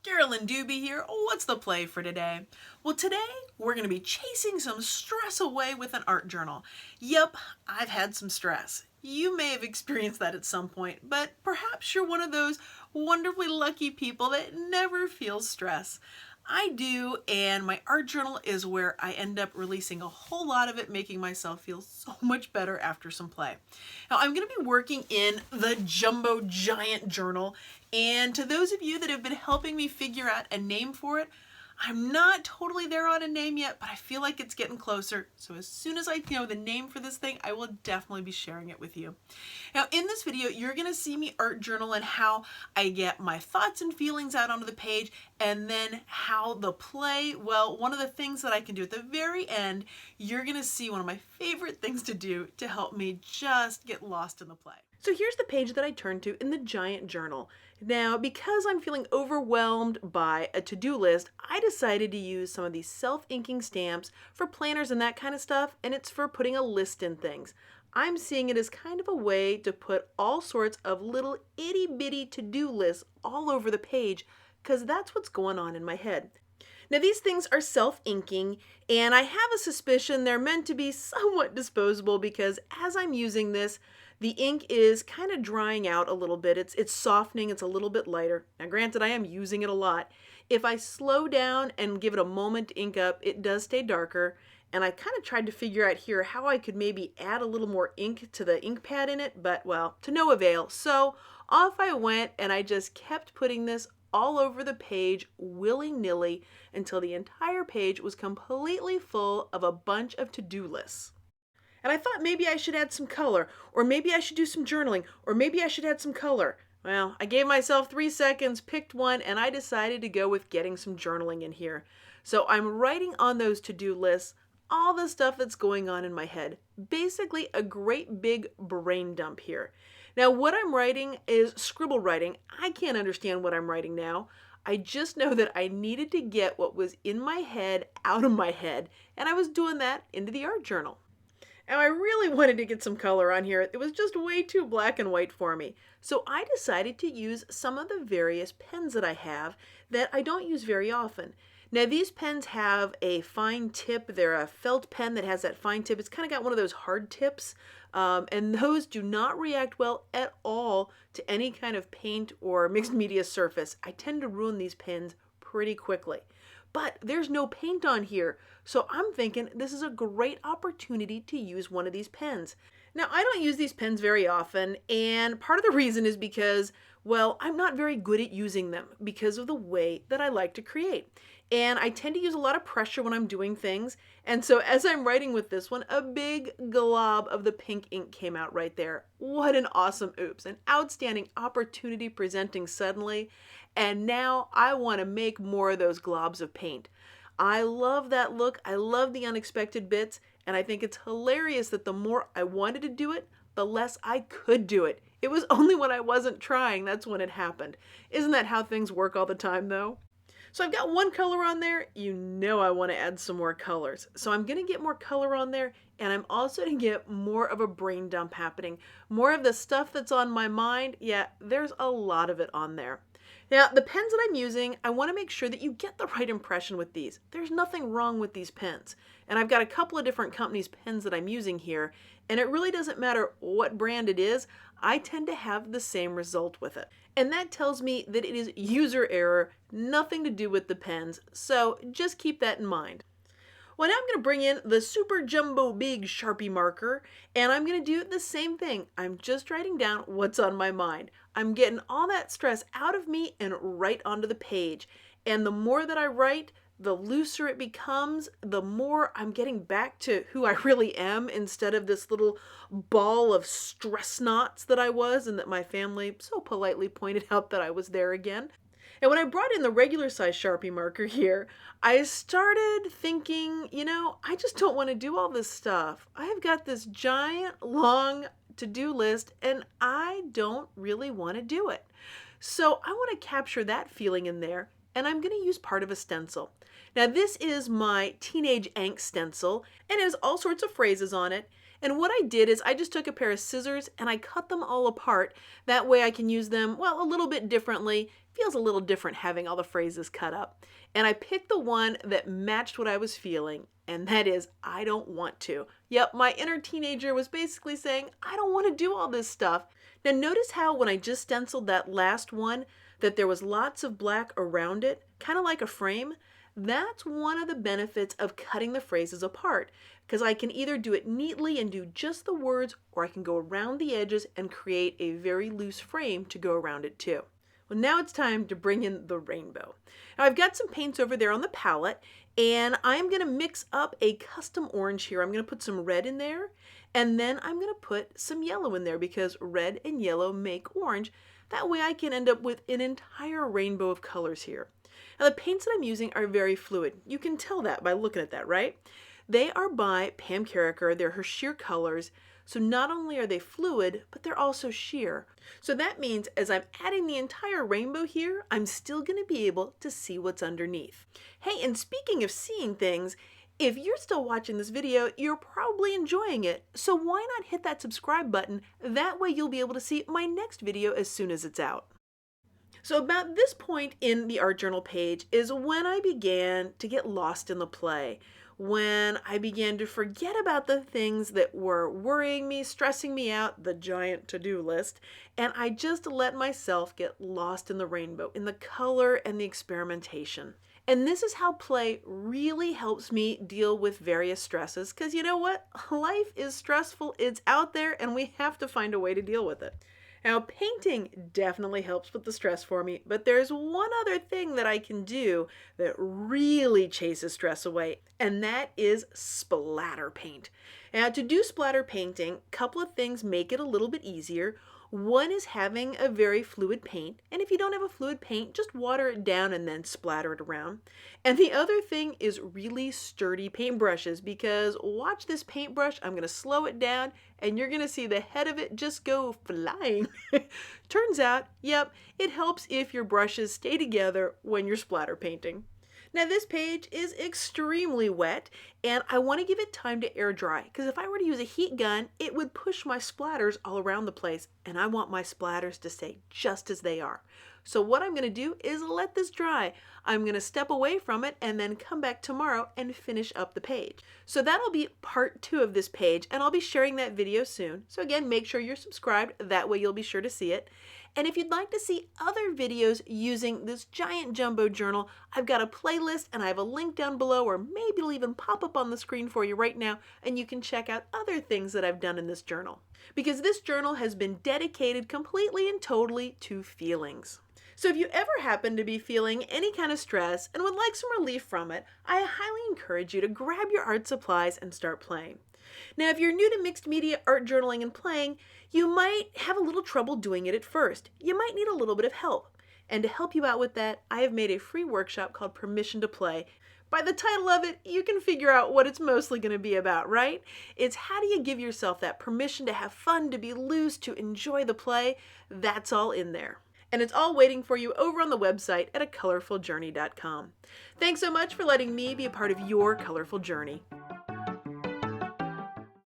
Carolyn Doobie here. What's the play for today? Well, today we're going to be chasing some stress away with an art journal. Yep, I've had some stress. You may have experienced that at some point, but perhaps you're one of those wonderfully lucky people that never feels stress. I do, and my art journal is where I end up releasing a whole lot of it, making myself feel so much better after some play. Now, I'm going to be working in the Jumbo Giant Journal, and to those of you that have been helping me figure out a name for it, I'm not totally there on a name yet, but I feel like it's getting closer. So as soon as I know the name for this thing, I will definitely be sharing it with you. Now in this video, you're gonna see me art journal and how I get my thoughts and feelings out onto the page, and then how the play, well, one of the things that I can do at the very end, you're gonna see one of my favorite things to do to help me just get lost in the play. So here's the page that I turned to in the Giant Journal. Now, because I'm feeling overwhelmed by a to-do list, I decided to use some of these self-inking stamps for planners and that kind of stuff, and it's for putting a list in things. I'm seeing it as kind of a way to put all sorts of little itty-bitty to-do lists all over the page, because that's what's going on in my head. Now these things are self-inking, and I have a suspicion they're meant to be somewhat disposable because as I'm using this, the ink is kind of drying out a little bit. It's softening, it's a little bit lighter. Now granted, I am using it a lot. If I slow down and give it a moment to ink up, it does stay darker. And I kind of tried to figure out here how I could maybe add a little more ink to the ink pad in it, but well, to no avail. So off I went and I just kept putting this all over the page willy-nilly until the entire page was completely full of a bunch of to-do lists. And I thought maybe I should add some color, or maybe I should do some journaling, or maybe I should add some color. Well, I gave myself 3 seconds, picked one, and I decided to go with getting some journaling in here. So I'm writing on those to-do lists all the stuff that's going on in my head. Basically a great big brain dump here. Now what I'm writing is scribble writing. I can't understand what I'm writing now. I just know that I needed to get what was in my head out of my head, and I was doing that into the art journal. Now I really wanted to get some color on here. It was just way too black and white for me. So I decided to use some of the various pens that I have that I don't use very often. Now these pens have a fine tip. They're a felt pen that has that fine tip. It's kind of got one of those hard tips. And those do not react well at all to any kind of paint or mixed media surface. I tend to ruin these pens pretty quickly. But there's no paint on here, so I'm thinking this is a great opportunity to use one of these pens. Now, I don't use these pens very often, and part of the reason is because, well, I'm not very good at using them because of the way that I like to create. And I tend to use a lot of pressure when I'm doing things, and so as I'm writing with this one, a big glob of the pink ink came out right there. What an awesome oops, an outstanding opportunity presenting suddenly. And now I want to make more of those globs of paint. I love that look. I love the unexpected bits. And I think it's hilarious that the more I wanted to do it, the less I could do it. It was only when I wasn't trying, that's when it happened. Isn't that how things work all the time though? So I've got one color on there. You know I want to add some more colors. So I'm going to get more color on there, and I'm also going to get more of a brain dump happening. More of the stuff that's on my mind. Yeah, there's a lot of it on there. Now, the pens that I'm using, I want to make sure that you get the right impression with these. There's nothing wrong with these pens. And I've got a couple of different companies' pens that I'm using here, and it really doesn't matter what brand it is, I tend to have the same result with it. And that tells me that it is user error, nothing to do with the pens, so just keep that in mind. Well, now I'm going to bring in the super jumbo big Sharpie marker, and I'm going to do the same thing. I'm just writing down what's on my mind. I'm getting all that stress out of me and right onto the page. And the more that I write, the looser it becomes, the more I'm getting back to who I really am instead of this little ball of stress knots that I was and that my family so politely pointed out that I was there again. And when I brought in the regular size Sharpie marker here, I started thinking, you know, I just don't want to do all this stuff. I have got this giant long to-do list and I don't really want to do it. So I want to capture that feeling in there, and I'm going to use part of a stencil. Now this is my Teenage Angst stencil, and it has all sorts of phrases on it. And what I did is I just took a pair of scissors and I cut them all apart. That way I can use them, well, a little bit differently. Feels a little different having all the phrases cut up. And I picked the one that matched what I was feeling, and that is, I don't want to. Yep, my inner teenager was basically saying, I don't want to do all this stuff. Now notice how when I just stenciled that last one, that there was lots of black around it, kind of like a frame. That's one of the benefits of cutting the phrases apart, because I can either do it neatly and do just the words, or I can go around the edges and create a very loose frame to go around it too. Well, now it's time to bring in the rainbow. Now I've got some paints over there on the palette, and I'm going to mix up a custom orange here. I'm going to put some red in there, and then I'm going to put some yellow in there because red and yellow make orange. That way I can end up with an entire rainbow of colors here. Now the paints that I'm using are very fluid. You can tell that by looking at that, right? They are by Pam Carriker. They're her sheer colors. So not only are they fluid, but they're also sheer. So that means as I'm adding the entire rainbow here, I'm still going to be able to see what's underneath. Hey, and speaking of seeing things, if you're still watching this video, you're probably enjoying it. So why not hit that subscribe button? That way you'll be able to see my next video as soon as it's out. So about this point in the art journal page is when I began to get lost in the play, when I began to forget about the things that were worrying me, stressing me out, the giant to-do list, and I just let myself get lost in the rainbow, in the color and the experimentation. And this is how play really helps me deal with various stresses, because you know what? Life is stressful, it's out there, and we have to find a way to deal with it. Now, painting definitely helps with the stress for me, but there's one other thing that I can do that really chases stress away, and that is splatter paint. Now, to do splatter painting, a couple of things make it a little bit easier. One is having a very fluid paint, and if you don't have a fluid paint, just water it down and then splatter it around. And the other thing is really sturdy paintbrushes, because watch this paintbrush, I'm going to slow it down, and you're going to see the head of it just go flying. Turns out, yep, it helps if your brushes stay together when you're splatter painting. Now this page is extremely wet, and I want to give it time to air dry, because if I were to use a heat gun, it would push my splatters all around the place, and I want my splatters to stay just as they are. So what I'm going to do is let this dry. I'm going to step away from it and then come back tomorrow and finish up the page. So that'll be part 2 of this page, and I'll be sharing that video soon. So again, make sure you're subscribed, that way you'll be sure to see it. And if you'd like to see other videos using this giant jumbo journal, I've got a playlist and I have a link down below, or maybe it'll even pop up on the screen for you right now, and you can check out other things that I've done in this journal. Because this journal has been dedicated completely and totally to feelings. So if you ever happen to be feeling any kind of stress and would like some relief from it, I highly encourage you to grab your art supplies and start playing. Now, if you're new to mixed media art journaling and playing, you might have a little trouble doing it at first. You might need a little bit of help. And to help you out with that, I have made a free workshop called Permission to Play. By the title of it, you can figure out what it's mostly going to be about, right? It's how do you give yourself that permission to have fun, to be loose, to enjoy the play. That's all in there. And it's all waiting for you over on the website at acolorfuljourney.com. Thanks so much for letting me be a part of your colorful journey.